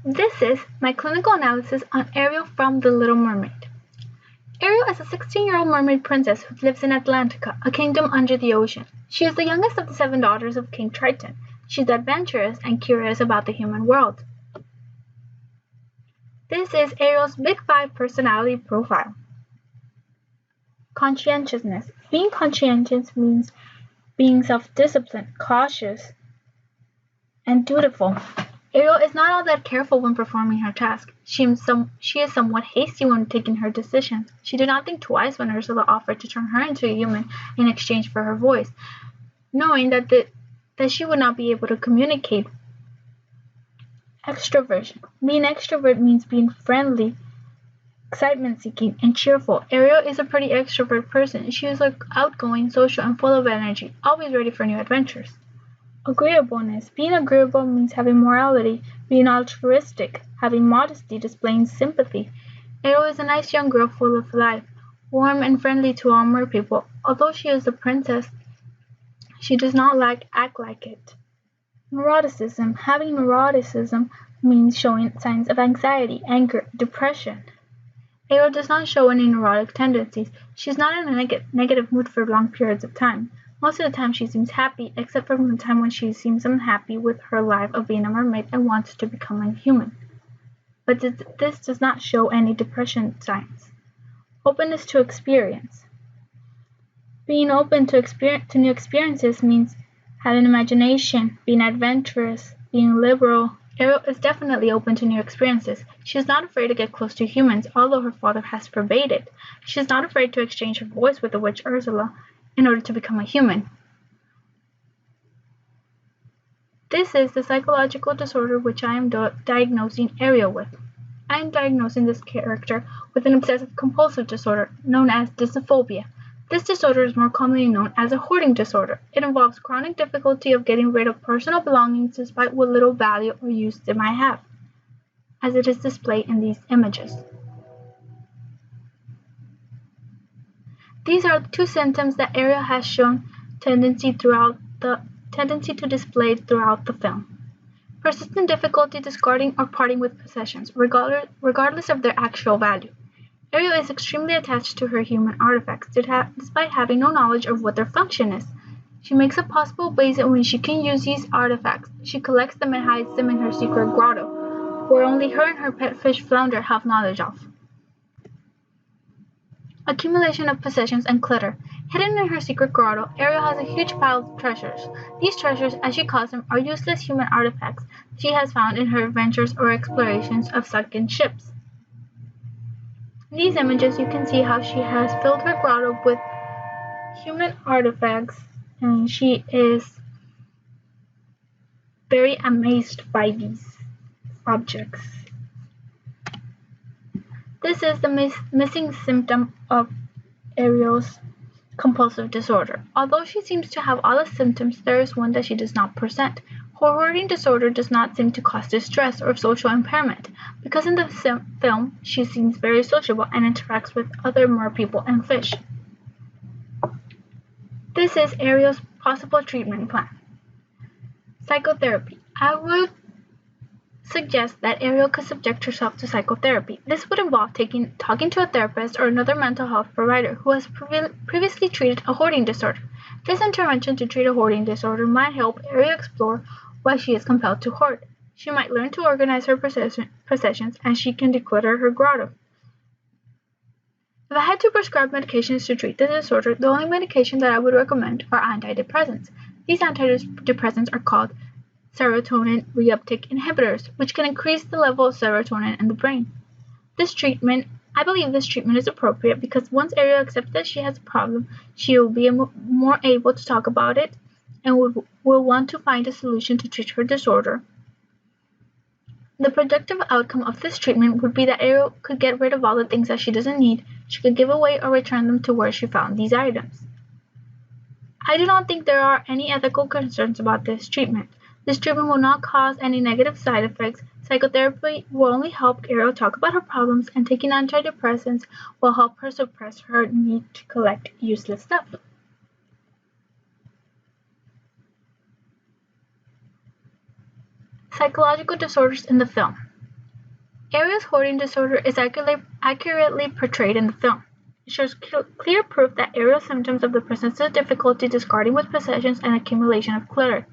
This is my clinical analysis on Ariel from The Little Mermaid. Ariel is a 16-year-old mermaid princess who lives in Atlantica, a kingdom under the ocean. She is the youngest of the 7 daughters of King Triton. She's adventurous and curious about the human world. This is Ariel's Big 5 personality profile. Conscientiousness. Being conscientious means being self-disciplined, cautious, and dutiful. Ariel is not all that careful when performing her task. She is somewhat hasty when taking her decisions. She did not think twice when Ursula offered to turn her into a human in exchange for her voice, knowing that she would not be able to communicate. Extroversion. Being extrovert means being friendly, excitement-seeking, and cheerful. Ariel is a pretty extrovert person. She is outgoing, social, and full of energy, always ready for new adventures. Agreeableness. Being agreeable means having morality, being altruistic, having modesty, displaying sympathy. Ariel is a nice young girl full of life, warm and friendly to all merpeople. Although she is a princess, she does not act like it. Neuroticism. Having neuroticism means showing signs of anxiety, anger, depression. Ariel does not show any neurotic tendencies. She is not in a negative mood for long periods of time. Most of the time she seems happy, except for the time when she seems unhappy with her life of being a mermaid and wants to become a human. But this does not show any depression signs. Openness to experience. Being open to new experiences means having imagination, being adventurous, being liberal. Ariel is definitely open to new experiences. She is not afraid to get close to humans, although her father has forbade it. She is not afraid to exchange her voice with the witch Ursula in order to become a human. This is the psychological disorder which I am diagnosing Ariel with. I am diagnosing this character with an obsessive-compulsive disorder known as dysophobia. This disorder is more commonly known as a hoarding disorder. It involves chronic difficulty of getting rid of personal belongings despite what little value or use they might have, as it is displayed in these images. These are 2 symptoms that Ariel has shown tendency to display throughout the film. Persistent difficulty discarding or parting with possessions, regardless of their actual value. Ariel is extremely attached to her human artifacts, despite having no knowledge of what their function is. She makes up possible ways in which she can use these artifacts. She collects them and hides them in her secret grotto, where only her and her pet fish Flounder have knowledge of. Accumulation of possessions and clutter. Hidden in her secret grotto, Ariel has a huge pile of treasures. These treasures, as she calls them, are useless human artifacts she has found in her adventures or explorations of sunken ships. In these images, you can see how she has filled her grotto with human artifacts, and she is very amazed by these objects. This is the missing symptom of Ariel's compulsive disorder. Although she seems to have all the symptoms, there is one that she does not present. Her hoarding disorder does not seem to cause distress or social impairment, because in the film she seems very sociable and interacts with other merpeople and fish. This is Ariel's possible treatment plan. Psychotherapy. I would suggest that Ariel could subject herself to psychotherapy. This would involve talking to a therapist or another mental health provider who has previously treated a hoarding disorder. This intervention to treat a hoarding disorder might help Ariel explore why she is compelled to hoard. She might learn to organize her possessions, and she can declutter her grotto. If I had to prescribe medications to treat the disorder, the only medication that I would recommend are antidepressants. These antidepressants are called serotonin reuptake inhibitors, which can increase the level of serotonin in the brain. I believe this treatment is appropriate because once Ariel accepts that she has a problem, she will be more able to talk about it and will want to find a solution to treat her disorder. The productive outcome of this treatment would be that Ariel could get rid of all the things that she doesn't need. She could give away or return them to where she found these items. I do not think there are any ethical concerns about this treatment. This treatment will not cause any negative side effects. Psychotherapy will only help Ariel talk about her problems, and taking antidepressants will help her suppress her need to collect useless stuff. Psychological disorders in the film. Ariel's hoarding disorder is accurately portrayed in the film. It shows clear proof that Ariel's symptoms of the persistent difficulty discarding with possessions and accumulation of clutter.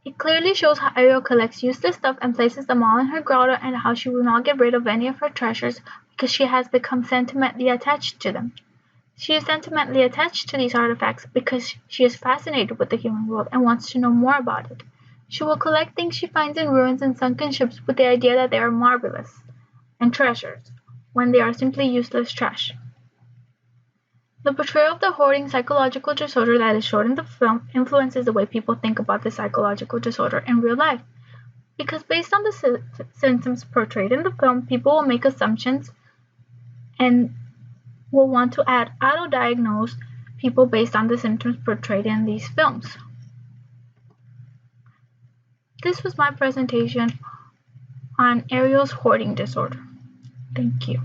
It clearly shows how Ariel collects useless stuff and places them all in her grotto, and how she will not get rid of any of her treasures because she has become sentimentally attached to them. She is sentimentally attached to these artifacts because she is fascinated with the human world and wants to know more about it. She will collect things she finds in ruins and sunken ships with the idea that they are marvelous and treasures, when they are simply useless trash. The portrayal of the hoarding psychological disorder that is shown in the film influences the way people think about the psychological disorder in real life. Because based on the symptoms portrayed in the film, people will make assumptions and will want to auto-diagnose people based on the symptoms portrayed in these films. This was my presentation on Ariel's hoarding disorder. Thank you.